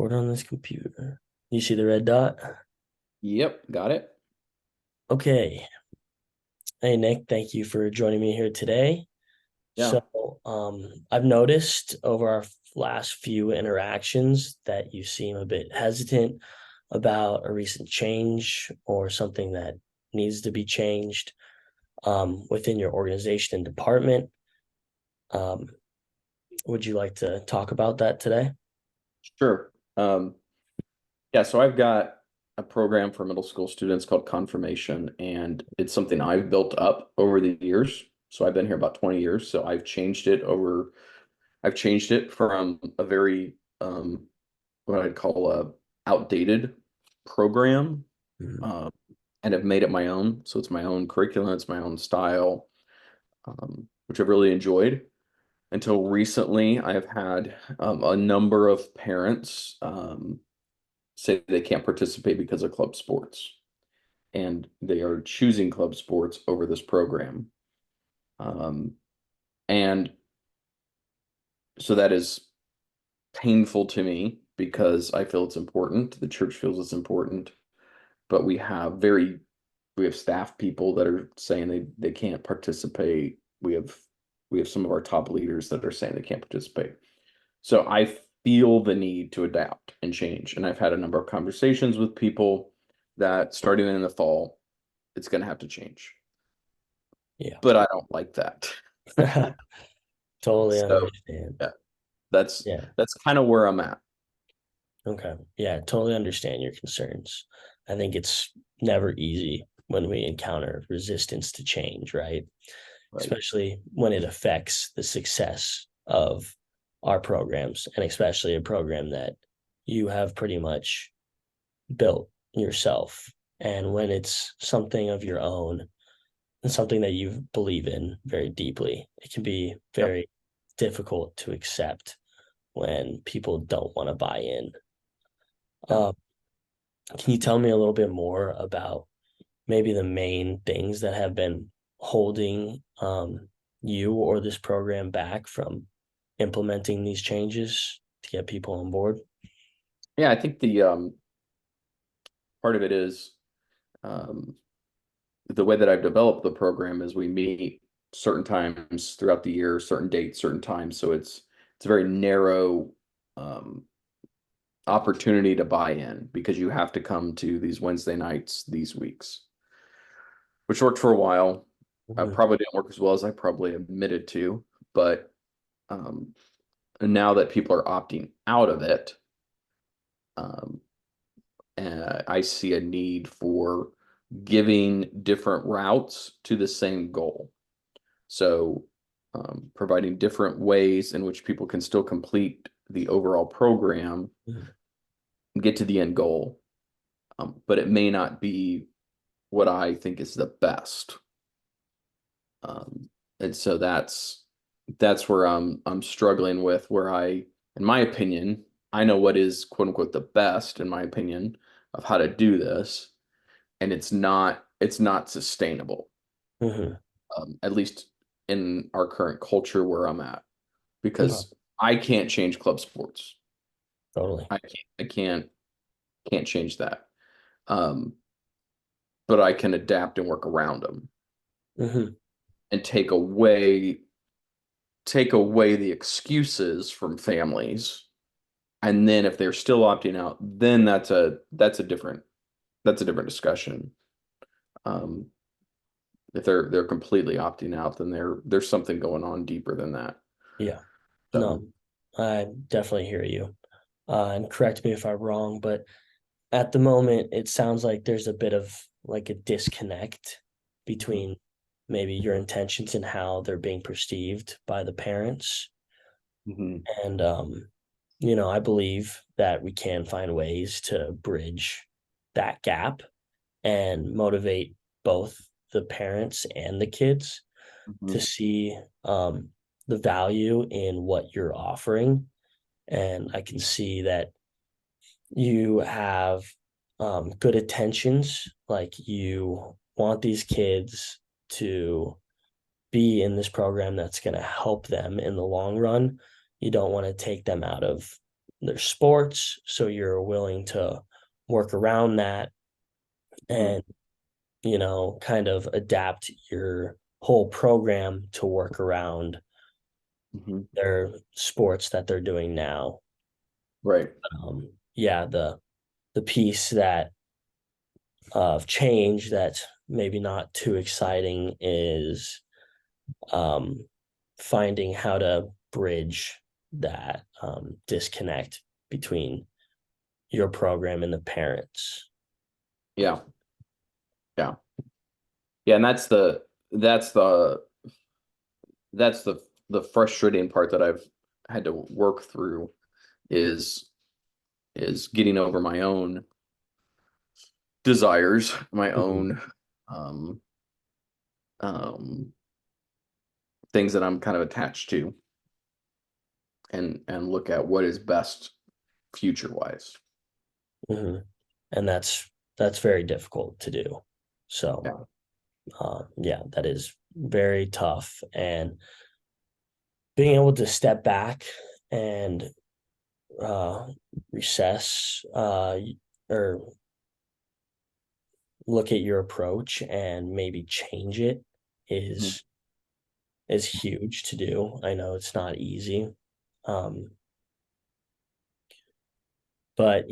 Record on this computer. You see the red dot? Yep, got it. Okay. Hey, Nick, thank you for joining me here today. Yeah, I've noticed over our last few interactions that you seem a bit hesitant about a recent change or something that needs to be changed within your organization and department. Um, would you like to talk about that today? sure. Yeah, so I've got a program for middle school students called Confirmation, and it's something I've built up over the years. So I've been here about 20 years. So I've changed it from a very what I'd call a outdated program, Mhm. um, and have made it my own. So it's my own curriculum, it's my own style, which I've really enjoyed. Until recently, I've had a number of parents say they can't participate because of club sports, and they are choosing club sports over this program. Um, and so that is painful to me because I feel it's important. The church feels it's important, but we have staff people that are saying they can't participate. We have some of our top leaders that are saying they can't participate. So I feel the need to adapt and change. And I've had a number of conversations with people that starting in the fall, it's going to have to change. Yeah. But I don't like that. Totally So understand. yeah, that's Yeah. that's kind of where I'm at. Okay. Yeah, totally understand your concerns. I think it's never easy when we encounter resistance to change, right? Right. Especially when it affects the success of our programs, and especially a program that you have pretty much built yourself. And when it's something of your own and something that you believe in very deeply, it can be Yep. very difficult to accept when people don't want to buy in. Yeah. Uh, can you tell me a little bit more about maybe the main things that have been holding you or this program back from implementing these changes to get people on board? Yeah, I think the part of it is um, the way that I've developed the program is we meet certain times throughout the year, certain dates, certain times. So it's a very narrow um, opportunity to buy in because you have to come to these Wednesday nights these weeks, which worked for a while. Mhm. Probably didn't work as well as I probably admitted to, but um, now that people are opting out of it, um, I see a need for giving different routes to the same goal. So, providing different ways in which people can still complete the overall program Mhm. and get to the end goal, but it may not be what I think is the best. And so that's where I'm struggling with where in my opinion, I know what is quote unquote the best in my opinion of how to do this, and it's not sustainable, Mhm. at least in our current culture where I'm at, Okay. because I can't change club sports. Totally. I can't change that. Um, but I can adapt and work around them Hmm. and take away the excuses from families. And then if they're still opting out, then that's a different discussion. Um, if they're completely opting out, then there's something going on deeper than that. Yeah. So No, I definitely hear you. And correct me if I'm wrong, but at the moment, it sounds like there's a bit of like a disconnect between maybe your intentions and how they're being perceived by the parents. mhm. And I believe that we can find ways to bridge that gap and motivate both the parents and the kids to Mhm. see the value in what you're offering. And I can see that you have good intentions, like you want these kids to be in this program that's going to help them in the long run. You don't want to take them out of their sports, so you're willing to work around that Mhm. and, kind of adapt your whole program to work around Mhm. their sports that they're doing now. Right. Yeah, the piece that of change that's maybe not too exciting is um, finding how to bridge that disconnect between your program and the parents. Yeah. Yeah. Yeah. And that's the that's the frustrating part that I've had to work through is getting over my own desires, my Mhm. own um um things that I'm kind of attached to, and look at what is best future wise. Mhm. And that's very difficult to do. So Yeah. yeah, that is very tough. And being able to step back and uh, recess or look at your approach and maybe change it Mhm. is is huge to do. I know it's not easy. Um, but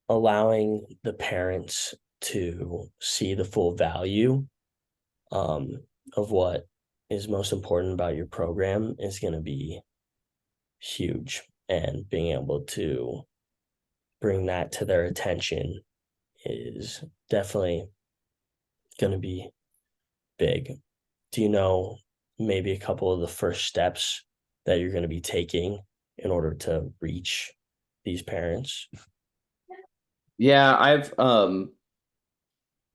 allowing the parents to see the full value um, of what is most important about your program is going to be huge. And being able to bring that to their attention is definitely going to be big. Do you know maybe a couple of the first steps that you're going to be taking in order to reach these parents? Yeah,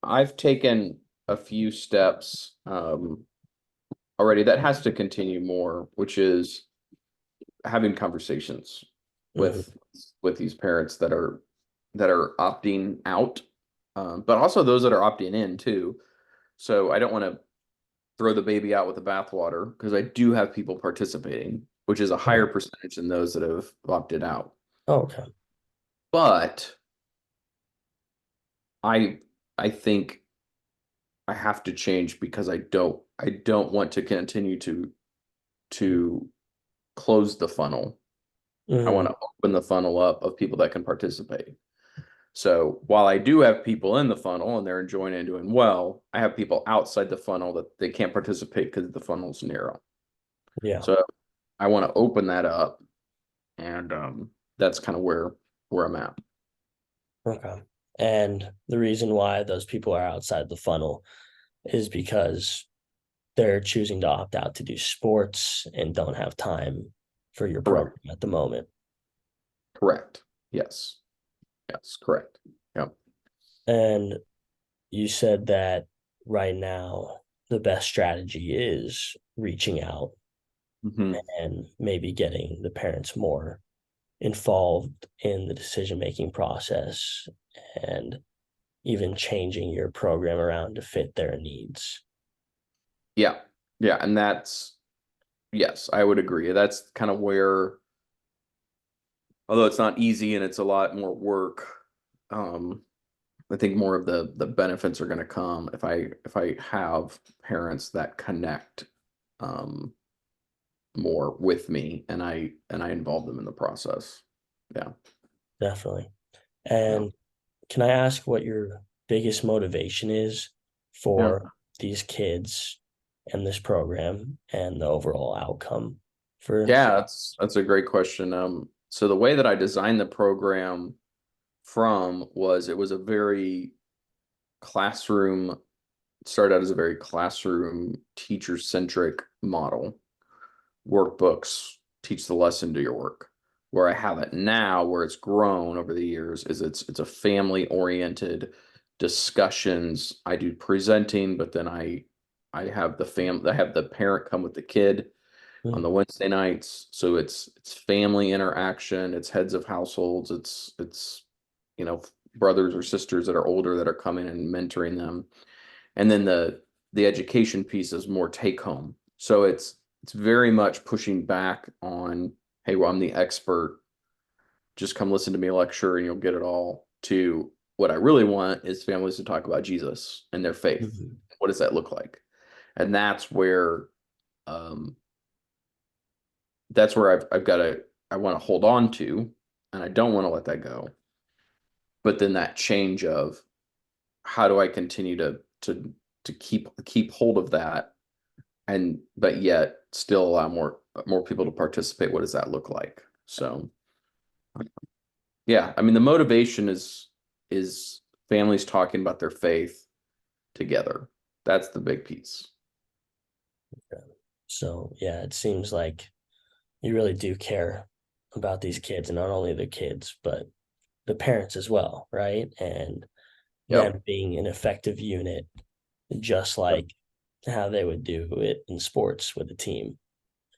I've taken a few steps already. That has to continue more, which is having conversations Mhm. with these parents that are opting out, but also those that are opting in too. So I don't want to throw the baby out with the bathwater because I do have people participating, which is a higher Right. percentage than those that have opted out. Oh, okay. But I I think I have to change because I don't want to continue to close the funnel. I want Mhm. to open the funnel up of people that can participate. So while I do have people in the funnel and they're enjoying and doing well, I have people outside the funnel that they can't participate because the funnel's narrow. Yeah. So I want to open that up, and that's kind of where I'm at. Okay. And the reason why those people are outside the funnel is because they're choosing to opt out to do sports and don't have time for your Correct. program at the moment. Correct. Yes. Yes. Correct. Yep. And you said that right now the best strategy is reaching out Hmm. and maybe getting the parents more involved in the decision making process and even changing your program around to fit their needs. Yeah. Yeah. And that's, yes, I would agree. That's kind of where, although it's not easy and it's a lot more work, um, I think more of the benefits are going to come if I have parents that connect um, more with me and I involve them in the process. Yeah. Definitely. Yeah. And can I ask what your biggest motivation is Yeah. for these kids and this program and the overall outcome for? Yeah, that's a great question. So the way that I designed the program from was it was a very classroom, started out as a very classroom teacher centric model. Workbooks teach the lesson, do your work. Where I have it now, where it's grown over the years, is it's a family oriented discussions. I do presenting, but then I have I have the parent come with the kid on the Mhm. Wednesday nights. So it's family interaction, it's heads of households, it's you know brothers or sisters that are older that are coming and mentoring them. And then the education piece is more take home. So it's very much pushing back on, hey, well, I'm the expert. just come listen to me lecture and you'll get it all, to what I really want is families to talk about Jesus and their faith. Mhm. What does that look like? And um, that's where I've got to, I want to hold on to, and I don't want to let that go. But then that change of how do I continue to keep hold of that, and but yet still allow more people to participate. What does that look like? So yeah, I mean the motivation is families talking about their faith together. That's the big piece. So yeah, it seems like you really do care about these kids, and not only the kids, but the parents as well, right? And Yep. them being an effective unit, just Yep. like how they would do it in sports with a team.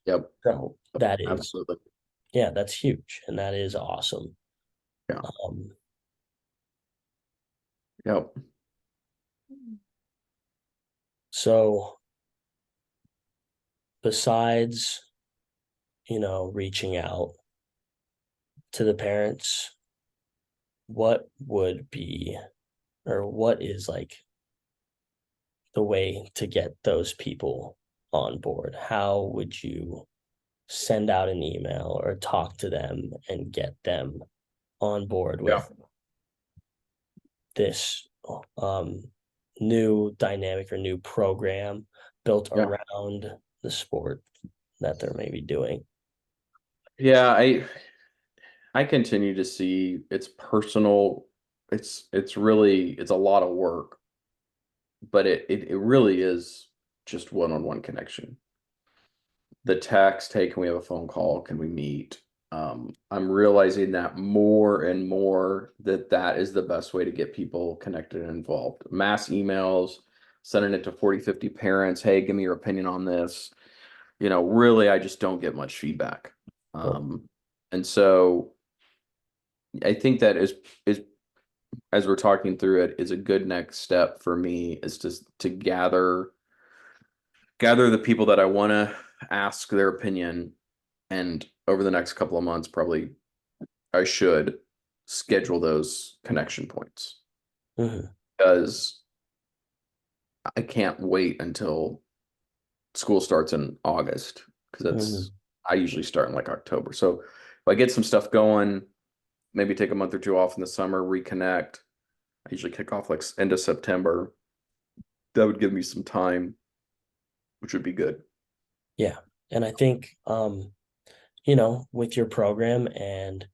Yep. So that is, Absolutely. yeah, that's huge, and that is awesome. Yeah. Um, Yep. so besides, reaching out to the parents, what would be, or what is like the way to get those people on board? How would you send out an email or talk to them and get them on board Yeah. with this new dynamic or new program built Yeah. around the sport that they're maybe doing? Yeah. I continue to see it's personal. It's really it's a lot of work, but it really is just one-on-one connection. The text, hey, can we have a phone call? Can we meet? I'm realizing that more and more that that is the best way to get people connected and involved. Mass emails, sending it to 40, 50 parents. Hey, give me your opinion on this. Really, I just don't get much feedback. Well, And so I think that is as we're talking through it, is a good next step for me is just to gather the people that I want to ask their opinion, and over the next couple of months, probably I should schedule those connection points mhm, because I can't wait until school starts in August because mhm, I usually start in like October. So if I get some stuff going, maybe take a month or two off in the summer, reconnect. I usually kick off like end of September. That would give me some time, which would be good. yeah. And I think, with your program and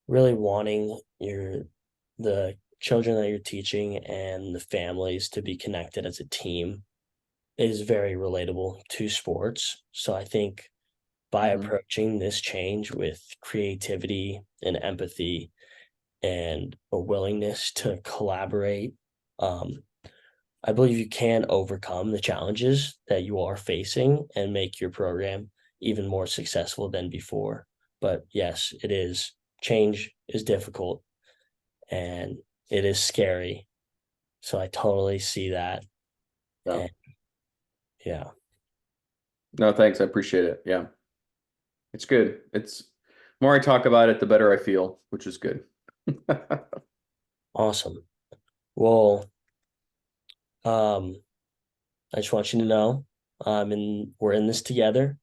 really wanting the children that you're teaching and the families to be connected as a team is very relatable to sports. So I think by Mhm. approaching this change with creativity and empathy and a willingness to collaborate, um, I believe you can overcome the challenges that you are facing and make your program even more successful than before. But yes, it is change is difficult and it is scary. So I totally see that. Yeah. And yeah, No, thanks. I appreciate it. Yeah. It's good. It's the more I talk about it, the better I feel, which is good. awesome. Well, um, I just want you to know, we're in this together,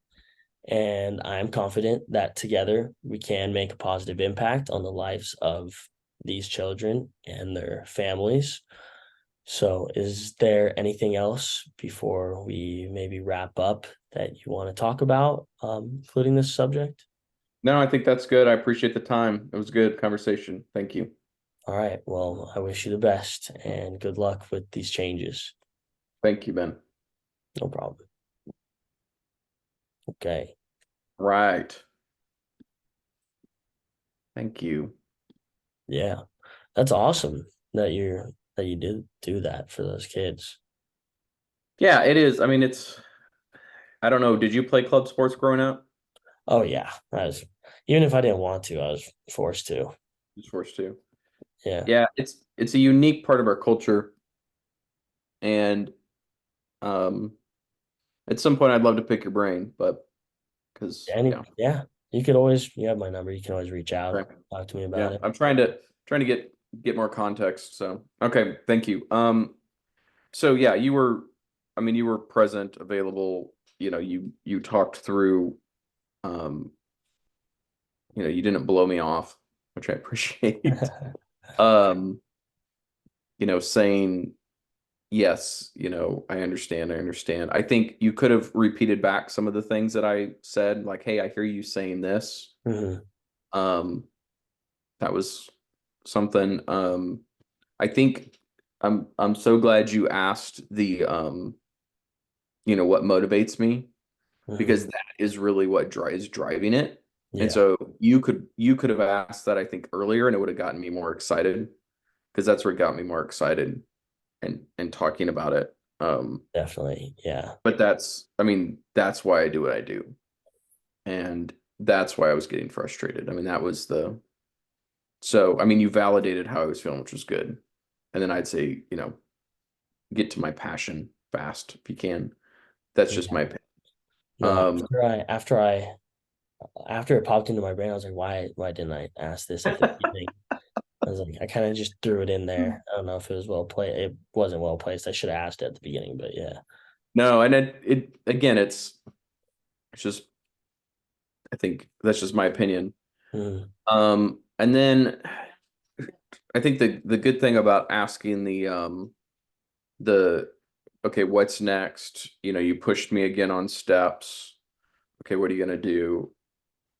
and I'm confident that together we can make a positive impact on the lives of these children and their families. So, is there anything else before we maybe wrap up that you want to talk about, including this subject? No, I think that's good. I appreciate the time. It was a good conversation. Thank you. All right. Well, I wish you the best and good luck with these changes. Thank you, Ben. No problem. Okay. Right. Thank you. Yeah. That's awesome that you did do that for those kids. Yeah, it is. I mean, I don't know. Did you play club sports growing up? Oh yeah. I was even if I didn't want to, I was forced to. Just forced to. Yeah. Yeah, it's a unique part of our culture. And um, at some point, I'd love to pick your brain, but because, Any yeah, yeah. you have my number. You can always reach out, Okay. talk to me about Yeah, it. I'm trying to get more context. So okay, thank you. So yeah, I mean, you were present, available. You talked through. Um, you didn't blow me off, which I appreciate. Um, saying yes, I understand. I think you could have repeated back some of the things that I said, like, hey, I hear you saying this. Hmm. Um, that was something. I think I'm so glad you asked what motivates me, Hmm. because that is really what is driving it. And Yeah, so you could have asked that, I think, earlier, and it would have gotten me more excited, because that's what got me more excited and talking about it. definitely. Yeah. But I mean, that's why I do what I do. And that's why I was getting frustrated. I mean, so I mean, you validated how I was feeling, which was good. And then I'd say, get to my passion fast if you can. That's just Yeah. my opinion. No, Um, after it popped into my brain, I was like, why didn't I ask this at the beginning? I was like, I kind of just threw it in there. I don't know if it was well played. It wasn't well placed. I should have asked it at the beginning, but yeah. no, and it again, it's just, I think that's just my opinion. Mm, And then I think the good thing about asking the okay, what's next? You pushed me again on steps. Okay, what are you gonna do?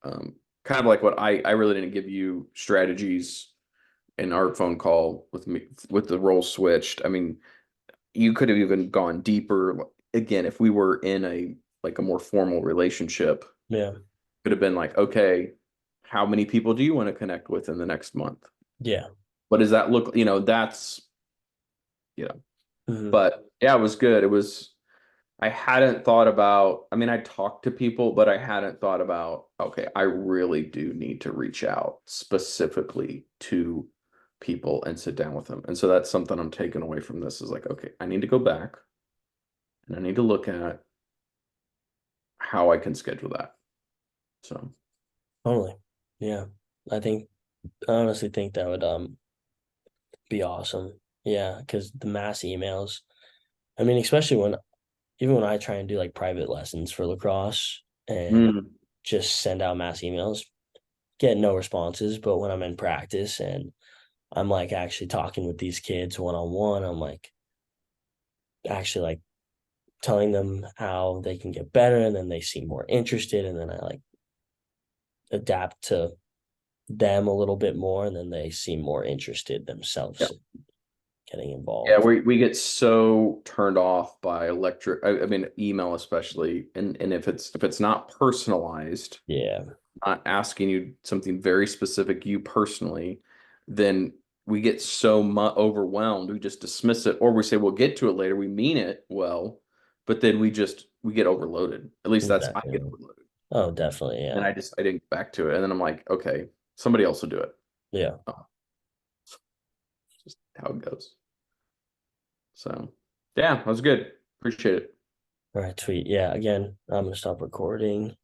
Um, Kind of like what I really didn't give you strategies in our phone call with me with the role switched. I mean, you could have even gone deeper. Again, if we were in a more formal relationship, yeah. could have been like, okay, how many people do you want to connect with in the next month? Yeah. What does that look? That's you know. Hmm. But yeah, it was good. It was. I hadn't thought about. I mean, I talked to people, but I hadn't thought about. Okay, I really do need to reach out specifically to people and sit down with them. And so that's something I'm taking away from this, is like, okay, I need to go back and I need to look at how I can schedule that. So, Totally. Yeah. I think I honestly think that would be awesome. Yeah, because the mass emails. I mean, especially when even when I try and do like private lessons for lacrosse and mm, just send out mass emails, get no responses. But when I'm in practice and I'm like actually talking with these kids one on one, I'm like actually like telling them how they can get better, and then they seem more interested, and then I like adapt to them a little bit more, and then they seem more interested yeah. themselves in getting Yeah, involved. we get so turned off by I mean, email especially, and if it's not personalized, Yeah, not asking you something very specific, you personally, then we get so overwhelmed, we just dismiss it, or we say we'll get to it later. We mean it well, but then we get overloaded. At least I get exactly. overloaded, Oh, definitely. and Yeah. I didn't get back to it, and then I'm like, okay, somebody else will do it. Yeah. Oh, it's just how it goes. So yeah, that was good. Appreciate it. All right, sweet. Yeah. Again, I'm gonna stop recording.